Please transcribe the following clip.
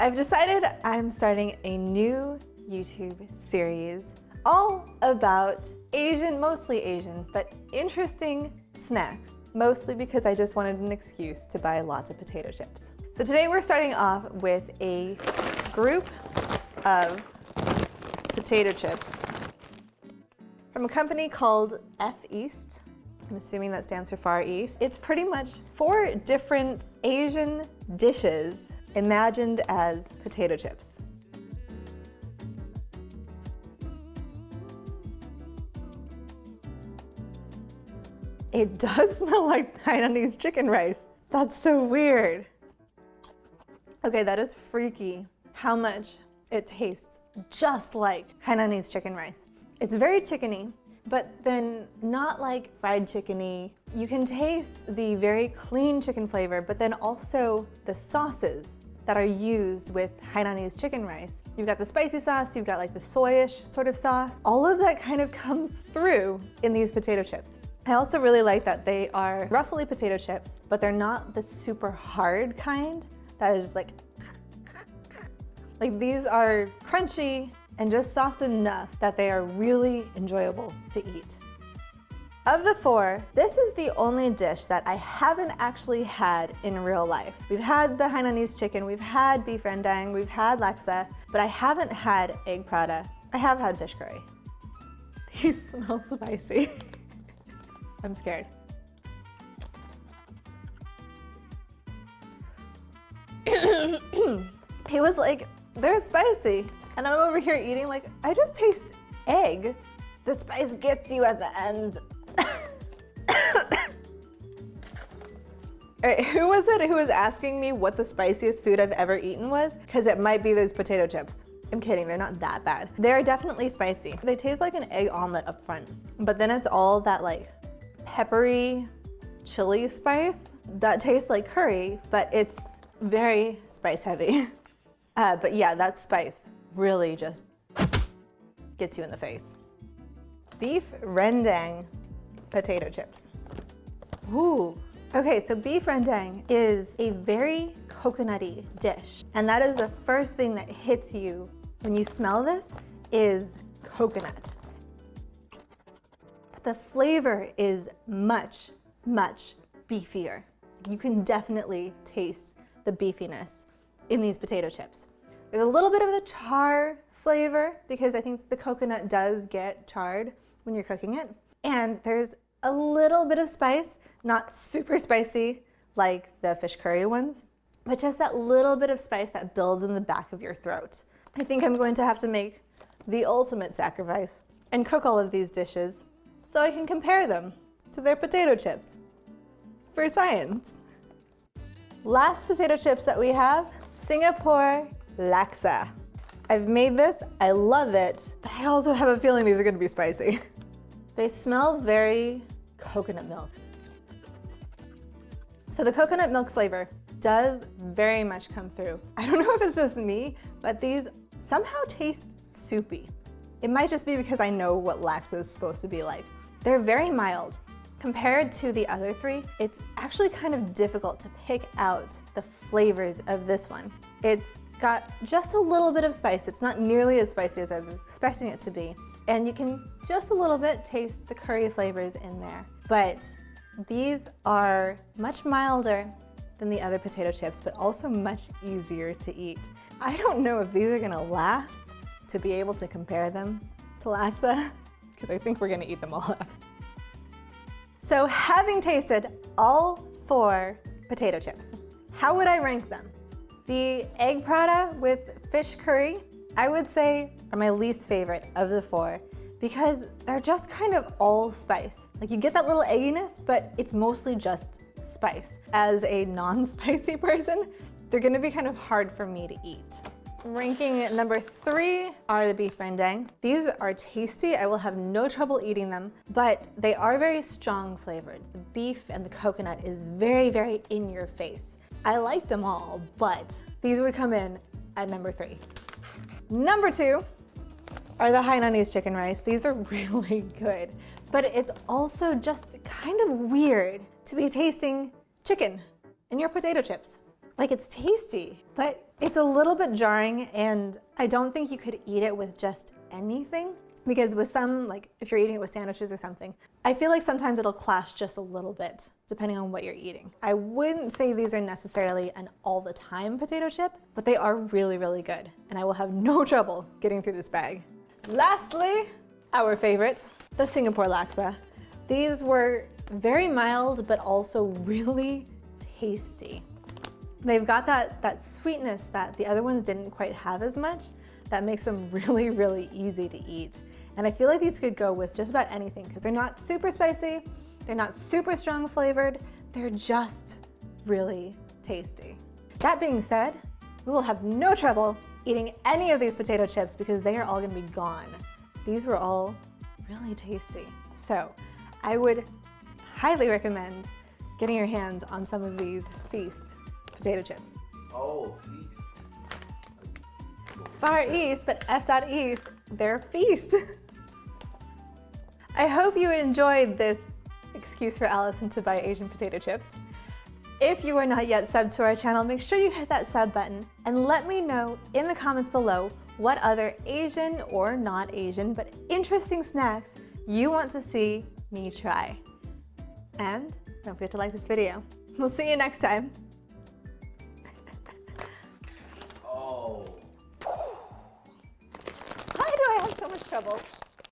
I've decided I'm starting a new YouTube series all about Asian, mostly Asian, but interesting snacks. Mostly because I just wanted an excuse to buy lots of potato chips. So today we're starting off with a group of potato chips from a company called F.EAST. I'm assuming that stands for Far East. It's pretty much 4 different Asian dishes imagined as potato chips. It does smell like Hainanese chicken rice. That's so weird. Okay, that is freaky how much it tastes just like Hainanese chicken rice. It's very chickeny, but then not like fried chickeny. You can taste the very clean chicken flavor, but then also the sauces that are used with Hainanese chicken rice. You've got the spicy sauce, you've got like the soyish sort of sauce. All of that kind of comes through in these potato chips. I also really like that they are roughly potato chips, but they're not the super hard kind that is just like these are crunchy and just soft enough that they are really enjoyable to eat. Of the 4, this is the only dish that I haven't actually had in real life. We've had the Hainanese chicken, we've had beef rendang, we've had laksa, but I haven't had egg prata. I have had fish curry. These smell spicy. I'm scared. He was like, they're spicy. And I'm over here eating like, I just taste egg. The spice gets you at the end. All right, who was it who was asking me what the spiciest food I've ever eaten was? Because it might be those potato chips. I'm kidding, they're not that bad. They're definitely spicy. They taste like an egg omelet up front, but then it's all that like peppery chili spice that tastes like curry, but it's very spice heavy. But yeah, that spice really just gets you in the face. Beef rendang potato chips. Ooh. Okay, so beef rendang is a very coconutty dish, and that is the first thing that hits you when you smell this is coconut. But the flavor is much, much beefier. You can definitely taste the beefiness in these potato chips. There's a little bit of a char flavor because I think the coconut does get charred when you're cooking it. And there's a little bit of spice, not super spicy like the fish curry ones, but just that little bit of spice that builds in the back of your throat. I think I'm going to have to make the ultimate sacrifice and cook all of these dishes so I can compare them to their potato chips for science. Last potato chips that we have, Singapore laksa. I've made this, I love it, but I also have a feeling these are gonna be spicy. They smell very coconut milk. So the coconut milk flavor does very much come through. I don't know if it's just me, but these somehow taste soupy. It might just be because I know what laksa is supposed to be like. They're very mild. Compared to the other 3, it's actually kind of difficult to pick out the flavors of this one. It's got just a little bit of spice. It's not nearly as spicy as I was expecting it to be. And you can just a little bit taste the curry flavors in there. But these are much milder than the other potato chips, but also much easier to eat. I don't know if these are gonna last to be able to compare them to laksa, because I think we're gonna eat them all up. So having tasted all 4 potato chips, how would I rank them? The egg prata with fish curry, I would say are my least favorite of the 4 because they're just kind of all spice. Like you get that little egginess, but it's mostly just spice. As a non-spicy person, they're gonna be kind of hard for me to eat. Ranking number 3 are the beef rendang. These are tasty. I will have no trouble eating them, but they are very strong flavored. The beef and the coconut is very, very in your face. I liked them all, but these would come in at number 3. Number 2 are the Hainanese chicken rice. These are really good, but it's also just kind of weird to be tasting chicken in your potato chips. Like, it's tasty, but It's a little bit jarring, and I don't think you could eat it with just anything, because with some, like if you're eating it with sandwiches or something, I feel like sometimes it'll clash just a little bit depending on what you're eating. I wouldn't say these are necessarily an all the time potato chip, but they are really, really good, and I will have no trouble getting through this bag. Lastly, our favorite, the Singapore laksa. These were very mild, but also really tasty. They've got that sweetness that the other ones didn't quite have as much. That makes them really, really easy to eat. And I feel like these could go with just about anything because they're not super spicy, they're not super strong flavored, they're just really tasty. That being said, we will have no trouble eating any of these potato chips because they are all gonna be gone. These were all really tasty. So I would highly recommend getting your hands on some of these Feast potato chips. Oh, Feast. Far East, but F.EAST, they're Feast. I hope you enjoyed this excuse for Allison to buy Asian potato chips. If you are not yet subbed to our channel, make sure you hit that sub button and let me know in the comments below what other Asian or not Asian, but interesting snacks you want to see me try. And don't forget to like this video. We'll see you next time. Oh. Why do I have so much trouble?